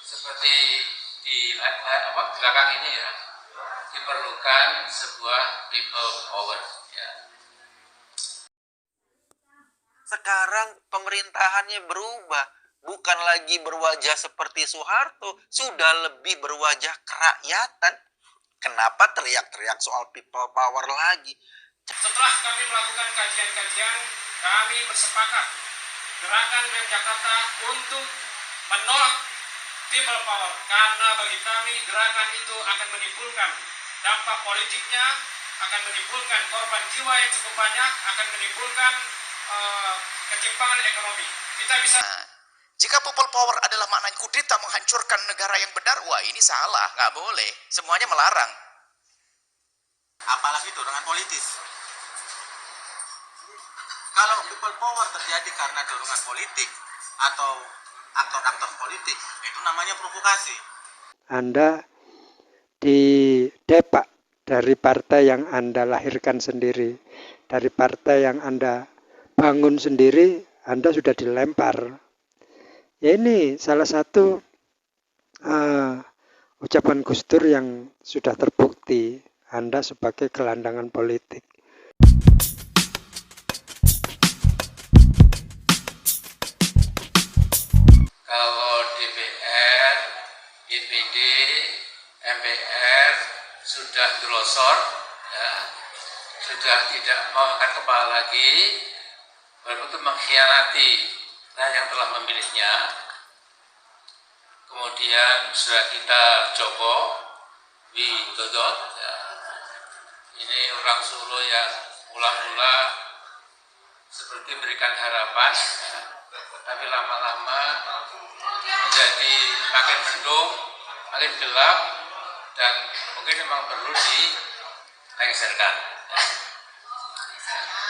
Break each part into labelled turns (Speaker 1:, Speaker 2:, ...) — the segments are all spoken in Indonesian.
Speaker 1: seperti di belakang ini ya, diperlukan sebuah people power ya.
Speaker 2: Sekarang pemerintahannya berubah, bukan lagi berwajah seperti Soeharto, sudah lebih berwajah kerakyatan. Kenapa teriak-teriak soal people power lagi?
Speaker 1: Setelah kami melakukan kajian-kajian, kami bersepakat gerakan BEM Jakarta untuk menolak people power, karena bagi kami gerakan itu akan menimbulkan dampak politiknya, akan menimbulkan korban jiwa yang cukup banyak, akan menimbulkan ketimpangan ekonomi. Kita bisa.
Speaker 2: Jika people power adalah makna kudeta menghancurkan negara yang benar, wah ini salah, nggak boleh. Semuanya melarang. Apalagi dorongan politis. Kalau people power terjadi karena dorongan politik atau aktor-aktor politik, itu namanya provokasi.
Speaker 3: Anda didepak dari partai yang Anda lahirkan sendiri, dari partai yang Anda bangun sendiri, Anda sudah dilempar. Ya ini salah satu ucapan Gus Dur yang sudah terbukti Anda sebagai gelandangan politik.
Speaker 1: Kalau DPR, DPD, MPR sudah grosor, ya, sudah tidak mau angkat kepala lagi, betul-betul mengkhianati yang telah memilihnya. Kemudian sudah kita Joko Widodo, ya, ini orang Solo yang mula-mula seperti berikan harapan, ya, tapi lama-lama menjadi makin mendung, makin gelap, dan mungkin memang perlu dilengserkan.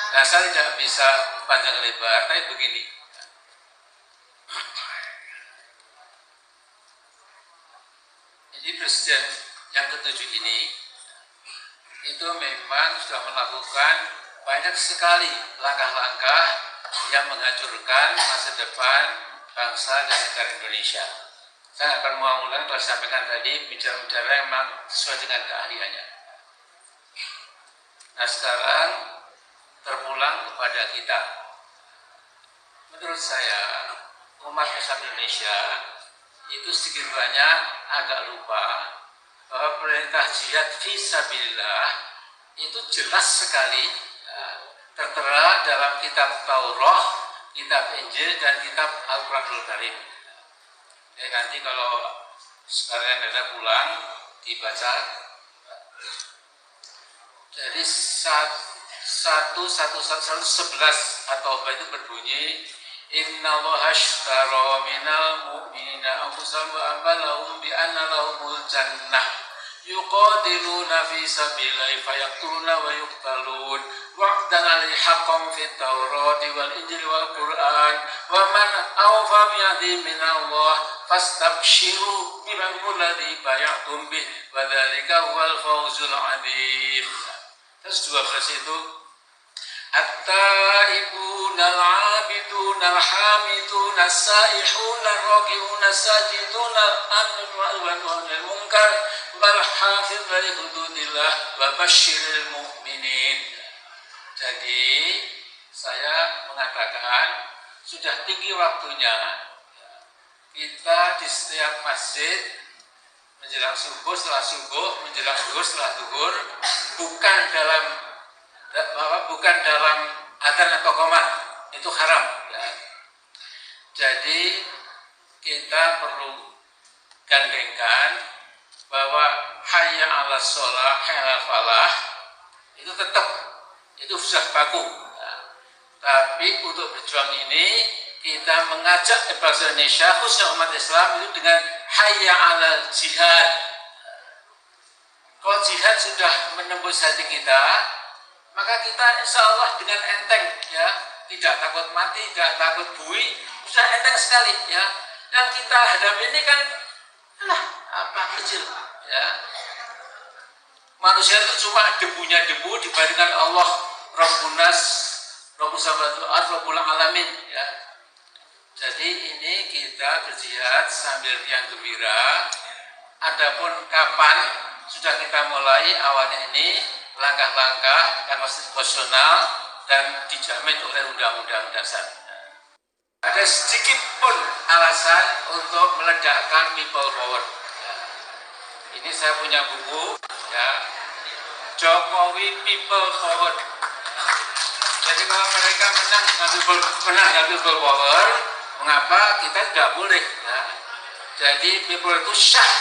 Speaker 1: Nah, saya tidak bisa panjang lebar, tapi begini. Jadi presiden yang ke-7 ini itu memang sudah melakukan banyak sekali langkah-langkah yang menghancurkan masa depan bangsa dan negara Indonesia. Saya akan mengulang telah disampaikan tadi, bicara-bicara yang memang sesuai dengan keahliannya. Nah, sekarang terpulang kepada kita. Menurut saya, umat Islam Indonesia itu sedikit banyak agak lupa bahwa perintah jihad fisabilillah itu jelas sekali ya, tertera dalam kitab Taurat, kitab Injil, dan kitab Al-Quranul Karim. Ya, nanti kalau sekalian ada pulang dibaca. Jadi 111 atau itu berbunyi Innallaha ashtara minal mu'minina anfusahum wa amwalahum bi anna lahumul jannah yuqatiluna fi sabilillahi fayaqtuluna wa yuqtalun wa'dan 'alaihi haqqan fit Taurati wal Injili wal Qur'an wa man awfa bi 'ahdihi minallah fastabshiru bima alladzi bay'atum bih wa dzalika huwal fawzul 'adzim. Terus 12 itu At-taibuna al-abiduna al-hamiduna as-saihuna ar-raki'una as-sajiduna al-amruna wal munkar wal hafidh li hududillah wa basyiril mu'minin. Jadi saya mengatakan sudah tinggi waktunya kita di setiap masjid menjelang subuh, setelah subuh, menjelang zuhur, setelah zuhur, bukan dalam adzan atau qomat, itu haram ya. Jadi kita perlu gandengkan bahwa hayya 'alas shalah, hayya 'alal falah itu tetap itu sudah baku ya. Tapi untuk berjuang ini kita mengajak bangsa Indonesia khususnya umat Islam itu dengan hayya 'alal jihad. Kalau jihad sudah menembus hati kita, maka kita insya Allah dengan enteng ya, tidak takut mati, tidak takut bui, sudah enteng sekali ya. Yang kita hadapi ini kan apa kecil ya. Manusia itu cuma debunya debu dibandingkan Allah Rabbun Nas, Rabbus Samawati wal Ardh, Rabbul Alamin ya. Jadi ini kita berjihad sambil riang gembira. Adapun kapan sudah kita mulai awalnya ini langkah-langkah yang konstitusional dan dijamin oleh Undang-Undang Dasar. Ada sedikit pun alasan untuk meledakkan people power. Ini saya punya buku, ya, Jokowi People Power. Jadi kalau mereka menang ngambil people power, mengapa kita tidak boleh? Ya. Jadi people itu sah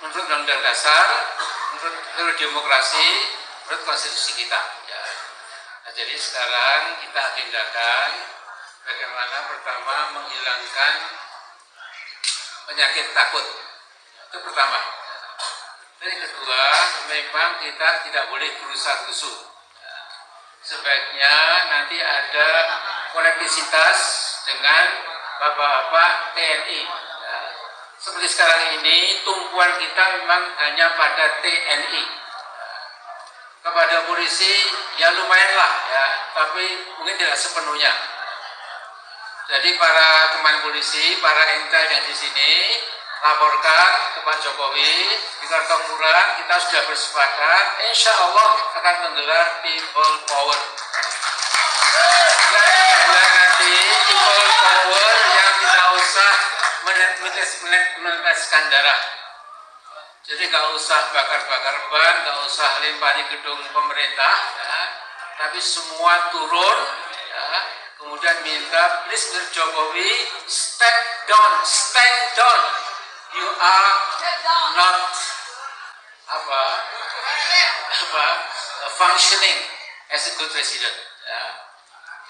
Speaker 1: menurut Undang-Undang Dasar, menurut demokrasi, menurut konstitusi kita. Ya. Nah, jadi sekarang kita agendakan bagaimana pertama menghilangkan penyakit takut. Itu pertama. Dan yang kedua, memang kita tidak boleh gerusa-gerusu. Sebaiknya nanti ada konektivitas dengan bapak-bapak TNI. Ya. Seperti sekarang ini, tumpuan kita memang hanya pada TNI. Ya. Kepada polisi, ya lumayanlah, ya, tapi mungkin tidak sepenuhnya. Jadi para teman polisi, para intel yang di sini, laporkan ke Pak Jokowi di Kartopuran. Kita sudah bersepakat, insya Allah akan menggelar people power. Yang kedua nanti people power yang tidak usah meneteskan darah. Jadi nggak usah bakar-bakar ban, nggak usah lempari gedung pemerintah, ya. Tapi semua turun, ya. Kemudian minta, please Mr. Jokowi, stand down. You are not functioning as a good president. Ya.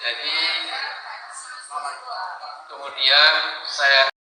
Speaker 1: Jadi kemudian saya